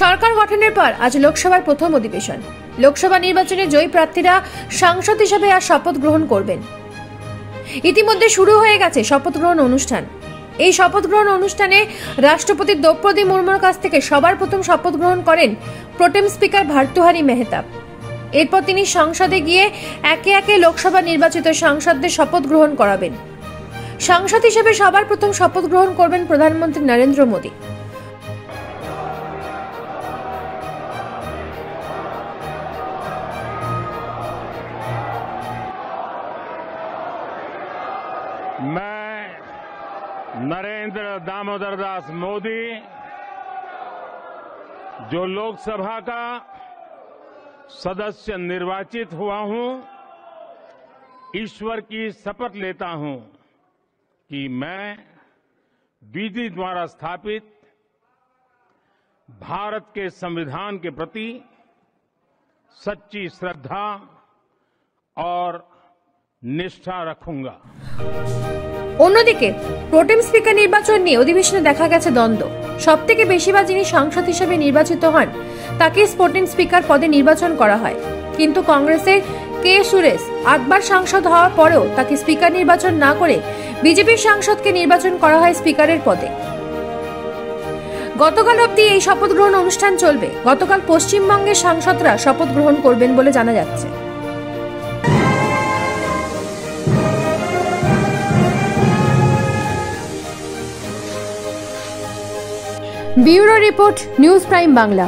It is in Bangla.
সরকার গঠনের পর আজ লোকসভার প্রথম অধিবেশন। লোকসভা নির্বাচনে জয়ী প্রার্থীরা সাংসদ হিসেবে আজ শপথ গ্রহণ করবেন। ইতিমধ্যে শুরু হয়ে গেছে শপথ গ্রহণ অনুষ্ঠান। এই শপথ গ্রহণ অনুষ্ঠানে রাষ্ট্রপতি দ্রৌপদী মুর্মুর কাছ থেকে সবার প্রথম শপথ গ্রহণ করেন প্রোটেম স্পিকার ভার্তুহারি মেহতাব। এরপর তিনি সংসদে গিয়ে একে একে লোকসভা নির্বাচিত সাংসদদের শপথ গ্রহণ করাবেন। সাংসদ হিসেবে সবার প্রথম শপথ গ্রহণ করবেন প্রধানমন্ত্রী নরেন্দ্র মোদী। मैं नरेंद्र दामोदर दास मोदी, जो लोकसभा का सदस्य निर्वाचित हुआ हूं, ईश्वर की शपथ लेता हूं कि मैं विधि द्वारा स्थापित भारत के संविधान के प्रति सच्ची श्रद्धा और निष्ठा रखूंगा। অন্যদিকে প্রোটেম স্পিকার নির্বাচন নিয়ে অধিবেশনে দেখা গেছে দ্বন্দ্ব। সবথেকে বেশিবার যিনি সাংসদ হিসেবে নির্বাচিত হন তাকে প্রোটেম স্পিকার পদে নির্বাচন করা হয়, কিন্তু কংগ্রেসের কে সুরেশ 8বার সাংসদ হওয়ার পরেও তাকে স্পিকার নির্বাচন না করে বিজেপির সাংসদকে নির্বাচন করা হয় স্পিকারের পদে। গতকাল অবধি এই শপথ গ্রহণ অনুষ্ঠান চলবে। গতকাল পশ্চিমবঙ্গের সাংসদরা শপথ গ্রহণ করবেন বলে জানা যাচ্ছে। Bureau report, news prime Bangla.